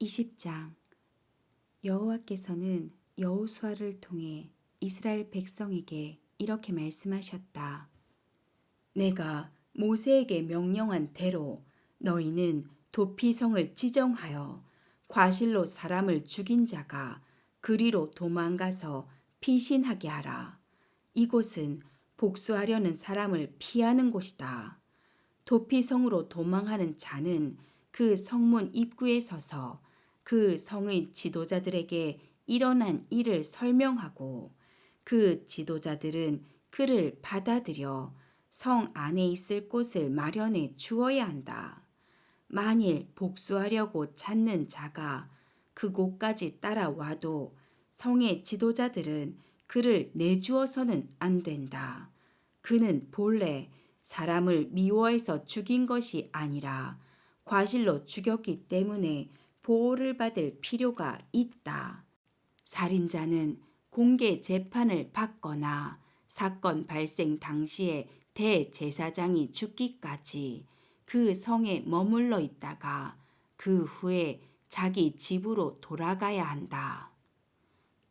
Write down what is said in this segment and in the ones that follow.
20장. 여호와께서는 여호수아를 통해 이스라엘 백성에게 이렇게 말씀하셨다. 내가 모세에게 명령한 대로 너희는 도피성을 지정하여 과실로 사람을 죽인 자가 그리로 도망가서 피신하게 하라. 이곳은 복수하려는 사람을 피하는 곳이다. 도피성으로 도망하는 자는 그 성문 입구에 서서 그 성의 지도자들에게 일어난 일을 설명하고 그 지도자들은 그를 받아들여 성 안에 있을 곳을 마련해 주어야 한다. 만일 복수하려고 찾는 자가 그곳까지 따라와도 성의 지도자들은 그를 내주어서는 안 된다. 그는 본래 사람을 미워해서 죽인 것이 아니라 과실로 죽였기 때문에 보호를 받을 필요가 있다. 살인자는 공개 재판을 받거나 사건 발생 당시에 대제사장이 죽기까지 그 성에 머물러 있다가 그 후에 자기 집으로 돌아가야 한다.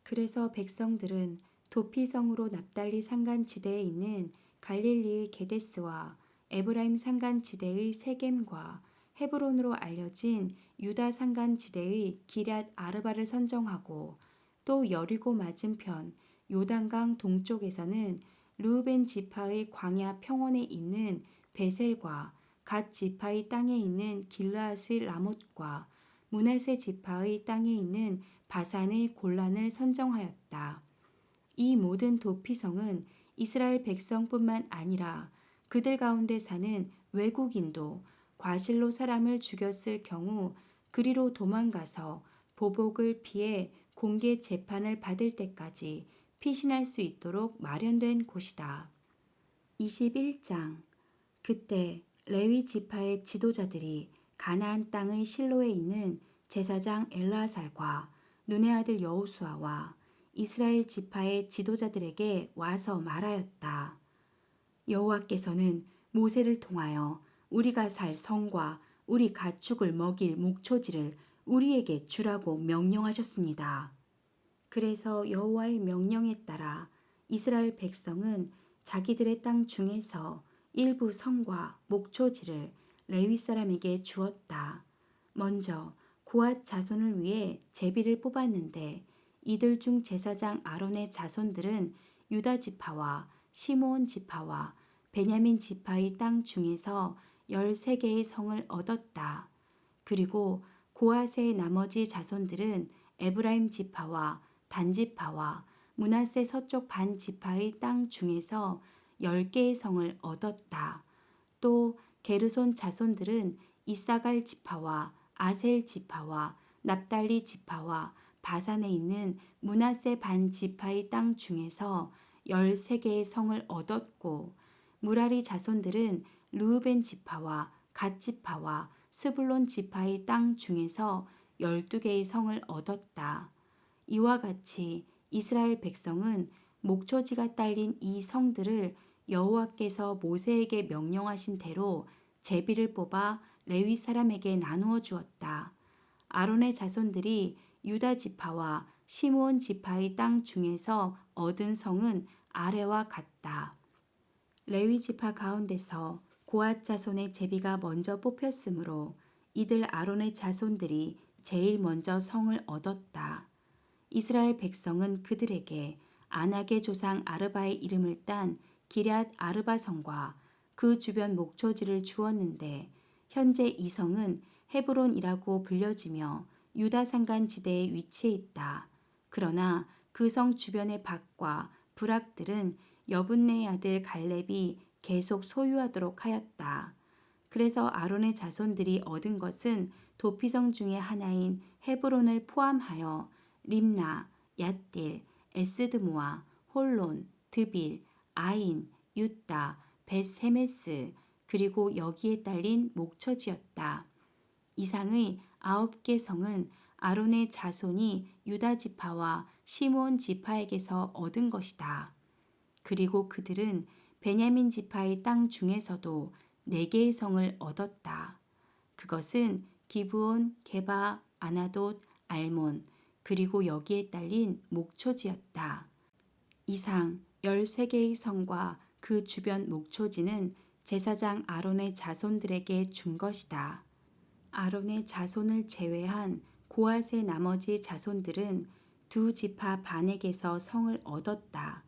그래서 백성들은 도피성으로 납달리 산간지대에 있는 갈릴리의 게데스와 에브라임 산간지대의 세겜과 헤브론으로 알려진 유다 산간지대의 기럇 아르바를 선정하고 또 여리고 맞은편 요단강 동쪽에서는 르우벤 지파의 광야 평원에 있는 베셀과 갓 지파의 땅에 있는 길르앗의 라못과 므낫세 지파의 땅에 있는 바산의 골란을 선정하였다. 이 모든 도피성은 이스라엘 백성뿐만 아니라 그들 가운데 사는 외국인도 과실로 사람을 죽였을 경우 그리로 도망가서 보복을 피해 공개 재판을 받을 때까지 피신할 수 있도록 마련된 곳이다. 21장. 그때 레위 지파의 지도자들이 가나안 땅의 실로에 있는 제사장 엘르아살과 눈의 아들 여호수아와 이스라엘 지파의 지도자들에게 와서 말하였다. 여호와께서는 모세를 통하여 우리가 살 성과 우리 가축을 먹일 목초지를 우리에게 주라고 명령하셨습니다. 그래서 여호와의 명령에 따라 이스라엘 백성은 자기들의 땅 중에서 일부 성과 목초지를 레위 사람에게 주었다. 먼저 고앗 자손을 위해 제비를 뽑았는데 이들 중 제사장 아론의 자손들은 유다 지파와 시므온 지파와 베냐민 지파의 땅 중에서 13개의 성을 얻었다. 그리고 고앗의 나머지 자손들은 에브라임 지파와 단 지파와 므낫세 서쪽 반 지파의 땅 중에서 10개의 성을 얻었다. 또 게르손 자손들은 이사갈 지파와 아셀 지파와 납달리 지파와 바산에 있는 므낫세 반 지파의 땅 중에서 13개의 성을 얻었고 무라리 자손들은 르우벤 지파와 갓 지파와 스불론 지파의 땅 중에서 12개의 성을 얻었다. 이와 같이 이스라엘 백성은 목초지가 딸린 이 성들을 여호와께서 모세에게 명령하신 대로 제비를 뽑아 레위 사람에게 나누어 주었다. 아론의 자손들이 유다 지파와 시므온 지파의 땅 중에서 얻은 성은 아래와 같다. 레위 지파 가운데서 고앗 자손의 제비가 먼저 뽑혔으므로 이들 아론의 자손들이 제일 먼저 성을 얻었다. 이스라엘 백성은 그들에게 아낙의 조상 아르바의 이름을 딴 기럇 아르바 성과 그 주변 목초지를 주었는데 현재 이 성은 헤브론이라고 불려지며 유다 산간 지대에 위치해 있다. 그러나 그 성 주변의 밭과 부락들은 여분네의 아들 갈렙이 계속 소유하도록 하였다. 그래서 아론의 자손들이 얻은 것은 도피성 중의 하나인 헤브론을 포함하여 림나, 얏딜, 에스드모아, 홀론, 드빌, 아인, 유타, 벳세메스 그리고 여기에 딸린 목초지였다. 이상의 9개 성은 아론의 자손이 유다 지파와 시므온 지파에게서 얻은 것이다. 그리고 그들은 베냐민 지파의 땅 중에서도 4개의 성을 얻었다. 그것은 기브온, 게바, 아나돗, 알몬, 그리고 여기에 딸린 목초지였다. 이상 13개의 성과 그 주변 목초지는 제사장 아론의 자손들에게 준 것이다. 아론의 자손을 제외한 고앗의 나머지 자손들은 두 지파 반에게서 성을 얻었다.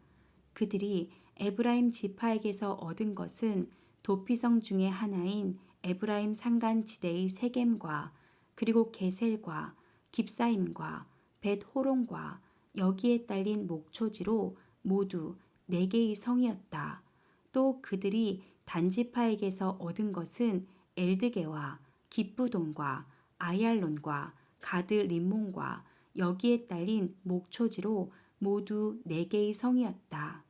그들이 에브라임 지파에게서 얻은 것은 도피성 중의 하나인 에브라임 산간지대의 세겜과 그리고 게셀과 깁사임과 벳호론과 여기에 딸린 목초지로 모두 4개의 성이었다. 또 그들이 단지파에게서 얻은 것은 엘드게와 기쁘돈과 아얄론과 가드 림몬과 여기에 딸린 목초지로 모두 4개의 성이었다.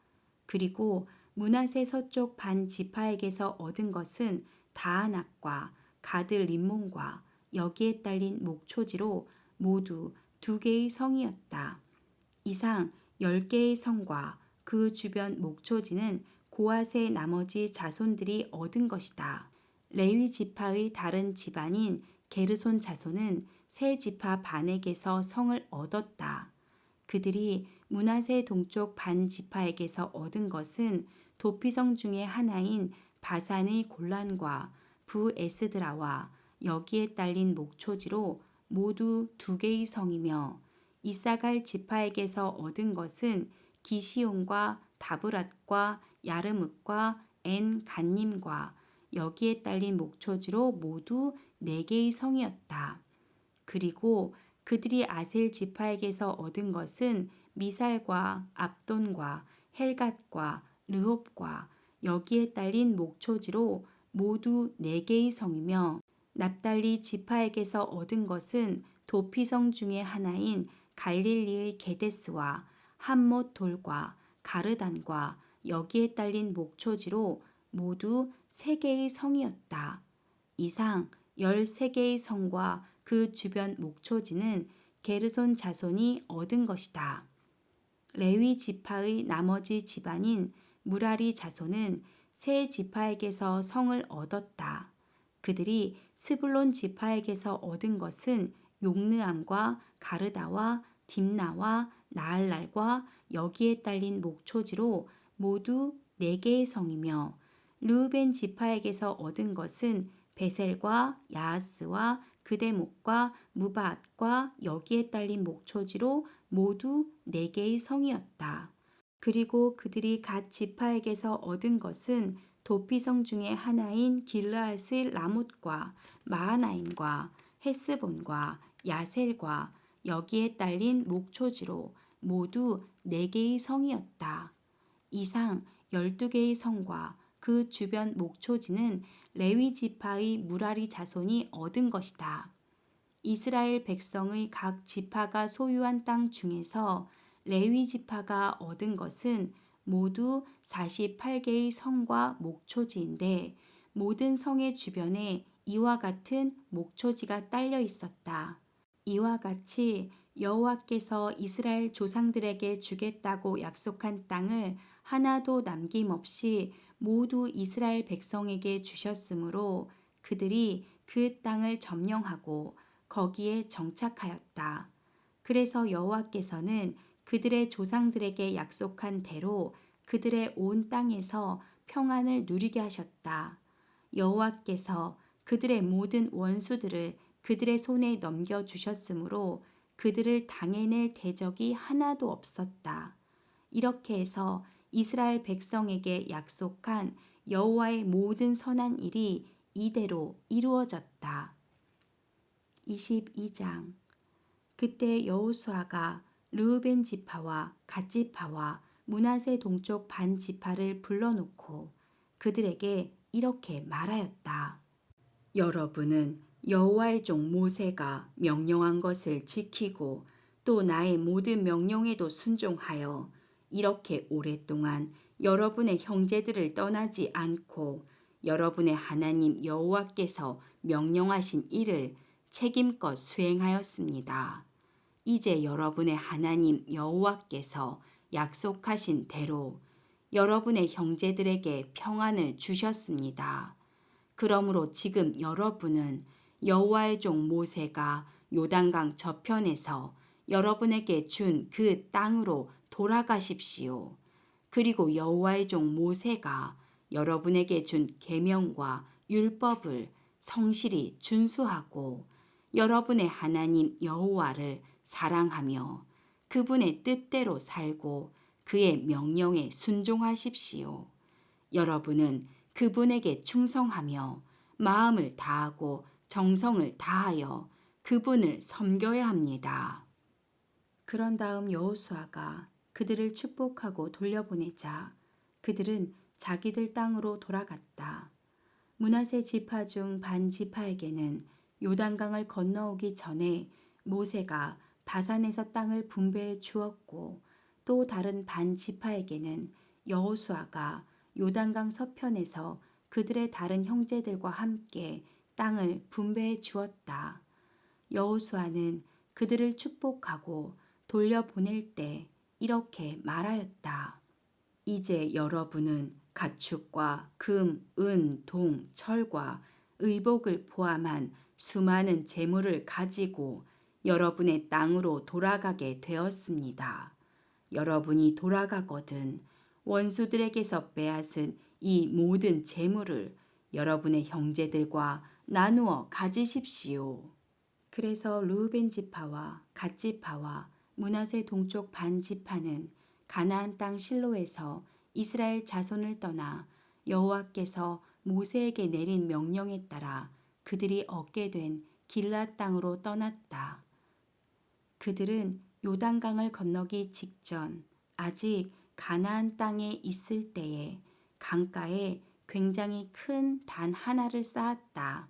그리고 므낫세 서쪽 반 지파에게서 얻은 것은 다아낙과 가드 림몬과 여기에 딸린 목초지로 모두 2개의 성이었다. 이상 10개의 성과 그 주변 목초지는 고앗의 나머지 자손들이 얻은 것이다. 레위 지파의 다른 집안인 게르손 자손은 세 지파 반에게서 성을 얻었다. 그들이 므낫세 동쪽 반 지파에게서 얻은 것은 도피성 중의 하나인 바산의 골란과 부에스드라와 여기에 딸린 목초지로 모두 2개의 성이며 이사갈 지파에게서 얻은 것은 기시온과 다브랏과 야르뭇과 엔 간님과 여기에 딸린 목초지로 모두 4개의 성이었다. 그리고 그들이 아셀 지파에게서 얻은 것은 미살과 압돈과 헬갓과 르홉과 여기에 딸린 목초지로 모두 4개의 성이며 납달리 지파에게서 얻은 것은 도피성 중의 하나인 갈릴리의 게데스와 함못 돌과 가르단과 여기에 딸린 목초지로 모두 3개의 성이었다. 이상 13개의 성과 그 주변 목초지는 게르손 자손이 얻은 것이다. 레위 지파의 나머지 집안인 무라리 자손은 세 지파에게서 성을 얻었다. 그들이 스불론 지파에게서 얻은 것은 용르암과 가르다와 딥나와 나알랄과 여기에 딸린 목초지로 모두 4개의 성이며 르우벤 지파에게서 얻은 것은 베셀과 야하스와 그대목과 무바앗과 여기에 딸린 목초지로 모두 4개의 성이었다. 그리고 그들이 갓 지파에게서 얻은 것은 도피성 중의 하나인 길르앗의 라못과 마하나임과 헤스본과 야셀과 여기에 딸린 목초지로 모두 4개의 성이었다. 이상 12개의 성과 그 주변 목초지는 레위 지파의 무라리 자손이 얻은 것이다. 이스라엘 백성의 각 지파가 소유한 땅 중에서 레위 지파가 얻은 것은 모두 48개의 성과 목초지인데 모든 성의 주변에 이와 같은 목초지가 딸려 있었다. 이와 같이 여호와께서 이스라엘 조상들에게 주겠다고 약속한 땅을 하나도 남김없이 모두 이스라엘 백성에게 주셨으므로 그들이 그 땅을 점령하고 거기에 정착하였다. 그래서 여호와께서는 그들의 조상들에게 약속한 대로 그들의 온 땅에서 평안을 누리게 하셨다. 여호와께서 그들의 모든 원수들을 그들의 손에 넘겨주셨으므로 그들을 당해낼 대적이 하나도 없었다. 이렇게 해서 이스라엘 백성에게 약속한 여호와의 모든 선한 일이 이대로 이루어졌다. 22장. 그때 여호수아가 르우벤 지파와 갓 지파와 므낫세 동쪽 반 지파를 불러놓고 그들에게 이렇게 말하였다. 여러분은 여호와의 종 모세가 명령한 것을 지키고 또 나의 모든 명령에도 순종하여 이렇게 오랫동안 여러분의 형제들을 떠나지 않고 여러분의 하나님 여호와께서 명령하신 일을 책임껏 수행하였습니다. 이제 여러분의 하나님 여호와께서 약속하신 대로 여러분의 형제들에게 평안을 주셨습니다. 그러므로 지금 여러분은 여호와의 종 모세가 요단강 저편에서 여러분에게 준 그 땅으로 돌아가십시오. 그리고 여호와의 종 모세가 여러분에게 준 계명과 율법을 성실히 준수하고 여러분의 하나님 여호와를 사랑하며 그분의 뜻대로 살고 그의 명령에 순종하십시오. 여러분은 그분에게 충성하며 마음을 다하고 정성을 다하여 그분을 섬겨야 합니다. 그런 다음 여호수아가 그들을 축복하고 돌려보내자 그들은 자기들 땅으로 돌아갔다. 므낫세 지파 중 반 지파에게는 요단강을 건너오기 전에 모세가 바산에서 땅을 분배해 주었고 또 다른 반 지파에게는 여호수아가 요단강 서편에서 그들의 다른 형제들과 함께 땅을 분배해 주었다. 여호수아는 그들을 축복하고 돌려보낼 때 이렇게 말하였다. 이제 여러분은 가축과 금, 은, 동, 철과 의복을 포함한 수많은 재물을 가지고 여러분의 땅으로 돌아가게 되었습니다. 여러분이 돌아가거든 원수들에게서 빼앗은 이 모든 재물을 여러분의 형제들과 나누어 가지십시오. 그래서 르우벤 지파와 갓 지파와 므낫세 동쪽 반 지파는 가나안 땅 실로에서 이스라엘 자손을 떠나 여호와께서 모세에게 내린 명령에 따라 그들이 얻게 된 길앗 땅으로 떠났다. 그들은 요단강을 건너기 직전 아직 가나안 땅에 있을 때에 강가에 굉장히 큰 단 하나를 쌓았다.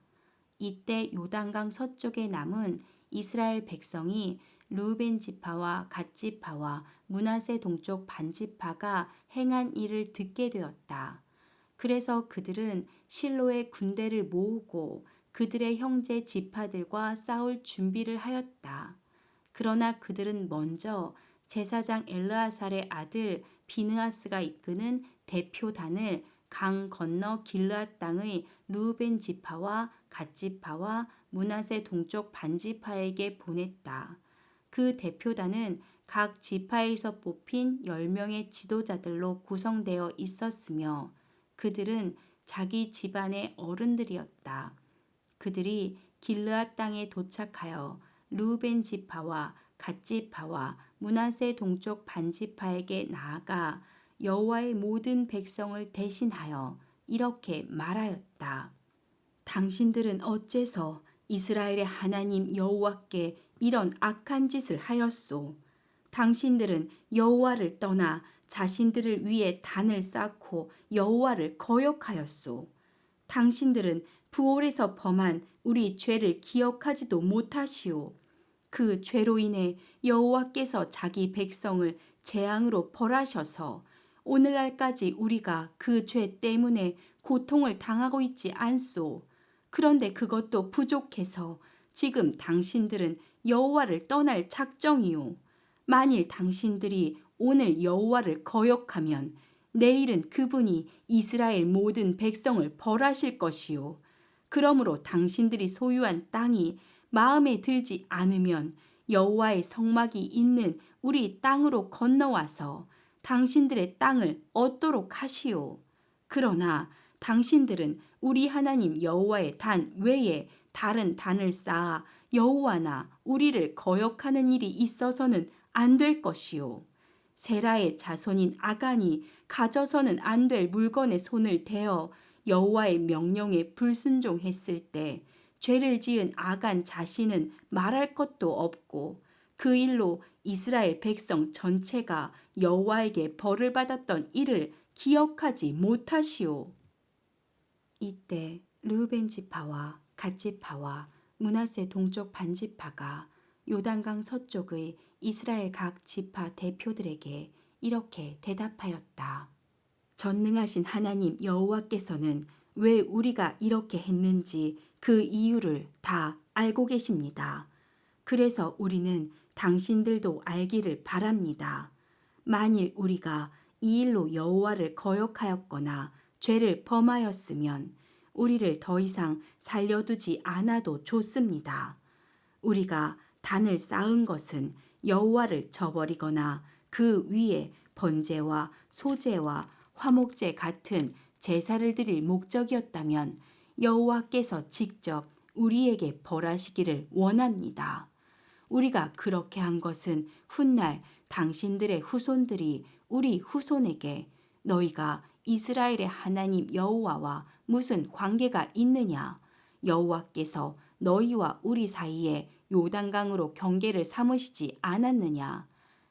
이때 요단강 서쪽에 남은 이스라엘 백성이 르우벤 지파와 갓 지파와 므낫세 동쪽 반 지파가 행한 일을 듣게 되었다. 그래서 그들은 실로에 군대를 모으고 그들의 형제 지파들과 싸울 준비를 하였다. 그러나 그들은 먼저 제사장 엘르아살의 아들 비느하스가 이끄는 대표단을 강 건너 길르앗 땅의 르우벤 지파와 갓 지파와 므낫세 동쪽 반 지파에게 보냈다. 그 대표단은 각 지파에서 뽑힌 10명의 지도자들로 구성되어 있었으며 그들은 자기 집안의 어른들이었다. 그들이 길르앗 땅에 도착하여 르우벤 지파와 갓 지파와 므낫세 동쪽 반 지파에게 나아가 여호와의 모든 백성을 대신하여 이렇게 말하였다. 당신들은 어째서 이스라엘의 하나님 여호와께 이런 악한 짓을 하였소? 당신들은 여호와를 떠나 자신들을 위해 단을 쌓고 여호와를 거역하였소. 당신들은 부올에서 범한 우리 죄를 기억하지도 못하시오. 그 죄로 인해 여호와께서 자기 백성을 재앙으로 벌하셔서 오늘날까지 우리가 그 죄 때문에 고통을 당하고 있지 않소. 그런데 그것도 부족해서 지금 당신들은 여호와를 떠날 작정이요. 만일 당신들이 오늘 여호와를 거역하면 내일은 그분이 이스라엘 모든 백성을 벌하실 것이요. 그러므로 당신들이 소유한 땅이 마음에 들지 않으면 여호와의 성막이 있는 우리 땅으로 건너와서 당신들의 땅을 얻도록 하시오. 그러나 당신들은 우리 하나님 여호와의 단 외에 다른 단을 쌓아 여호와나 우리를 거역하는 일이 있어서는 안 될 것이요. 세라의 자손인 아간이 가져서는 안 될 물건에 손을 대어 여호와의 명령에 불순종했을 때 죄를 지은 아간 자신은 말할 것도 없고 그 일로 이스라엘 백성 전체가 여호와에게 벌을 받았던 일을 기억하지 못하시오. 이때 르우벤 지파와 갓 지파와 므낫세 동쪽 반 지파가 요단강 서쪽의 이스라엘 각 지파 대표들에게 이렇게 대답하였다. 전능하신 하나님 여호와께서는 왜 우리가 이렇게 했는지 그 이유를 다 알고 계십니다. 그래서 우리는 당신들도 알기를 바랍니다. 만일 우리가 이 일로 여호와를 거역하였거나 죄를 범하였으면 우리를 더 이상 살려두지 않아도 좋습니다. 우리가 단을 쌓은 것은 여호와를 저버리거나 그 위에 번제와 소제와 화목제 같은 제사를 드릴 목적이었다면 여호와께서 직접 우리에게 벌하시기를 원합니다. 우리가 그렇게 한 것은 훗날 당신들의 후손들이 우리 후손에게 너희가 이스라엘의 하나님 여호와와 무슨 관계가 있느냐? 여호와께서 너희와 우리 사이에 요단강으로 경계를 삼으시지 않았느냐?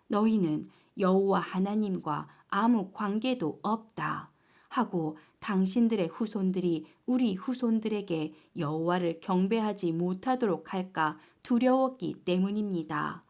너희는 여호와 하나님과 아무 관계도 없다. 하고 당신들의 후손들이 우리 후손들에게 여호와를 경배하지 못하도록 할까 두려웠기 때문입니다.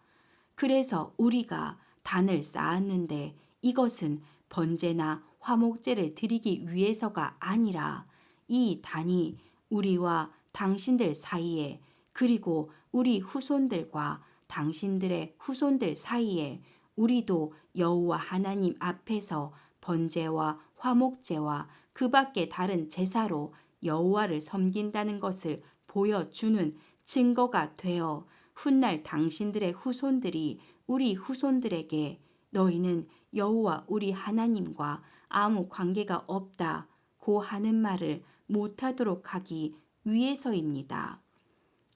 그래서 우리가 단을 쌓았는데 이것은 번제나 화목제를 드리기 위해서가 아니라 이 단이 우리와 당신들 사이에 그리고 우리 후손들과 당신들의 후손들 사이에 우리도 여호와 하나님 앞에서 번제와 화목제와 그 밖에 다른 제사로 여호와를 섬긴다는 것을 보여주는 증거가 되어 훗날 당신들의 후손들이 우리 후손들에게 너희는 여호와 우리 하나님과 아무 관계가 없다고 하는 말을 못하도록 하기 위해서입니다.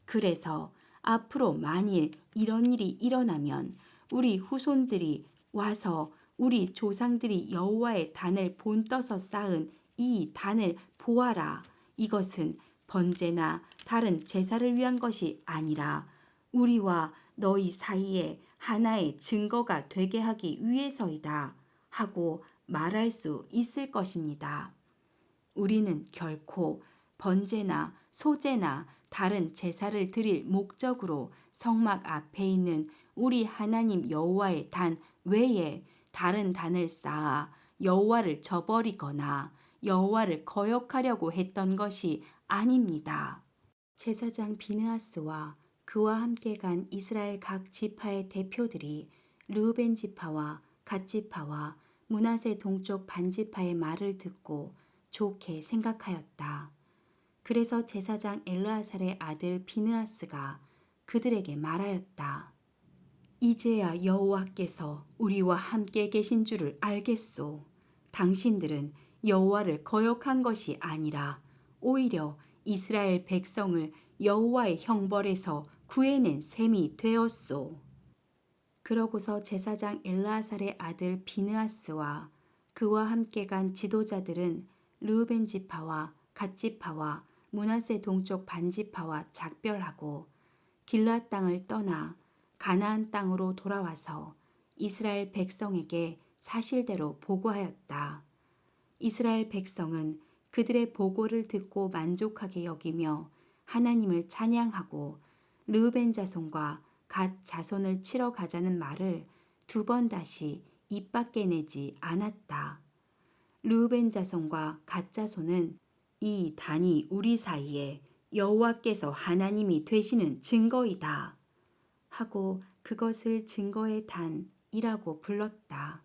그래서 앞으로 만일 이런 일이 일어나면 우리 후손들이 와서 우리 조상들이 여호와의 단을 본떠서 쌓은 이 단을 보아라. 이것은 번제나 다른 제사를 위한 것이 아니라 우리와 너희 사이에 하나의 증거가 되게 하기 위해서이다 하고 말할 수 있을 것입니다. 우리는 결코 번제나 소제나 다른 제사를 드릴 목적으로 성막 앞에 있는 우리 하나님 여호와의 단 외에 다른 단을 쌓아 여호와를 저버리거나 여호와를 거역하려고 했던 것이 아닙니다. 제사장 비느하스와 그와 함께 간 이스라엘 각 지파의 대표들이 르우벤 지파와 갓 지파와 므낫세 동쪽 반 지파의 말을 듣고 좋게 생각하였다. 그래서 제사장 엘르아살의 아들 비느하스가 그들에게 말하였다. 이제야 여호와께서 우리와 함께 계신 줄을 알겠소. 당신들은 여호와를 거역한 것이 아니라 오히려 이스라엘 백성을 여호와의 형벌에서 구해낸 셈이 되었소. 그러고서 제사장 엘르아살의 아들 비느하스와 그와 함께 간 지도자들은 르우벤 지파와 갓 지파와 므낫세 동쪽 반 지파와 작별하고 길앗 땅을 떠나 가나안 땅으로 돌아와서 이스라엘 백성에게 사실대로 보고하였다. 이스라엘 백성은 그들의 보고를 듣고 만족하게 여기며 하나님을 찬양하고 르우벤 자손과 갓 자손을 치러 가자는 말을 2번 다시 입 밖에 내지 않았다. 르우벤 자손과 갓 자손은 이 단이 우리 사이에 여호와께서 하나님이 되시는 증거이다 하고 그것을 증거의 단이라고 불렀다.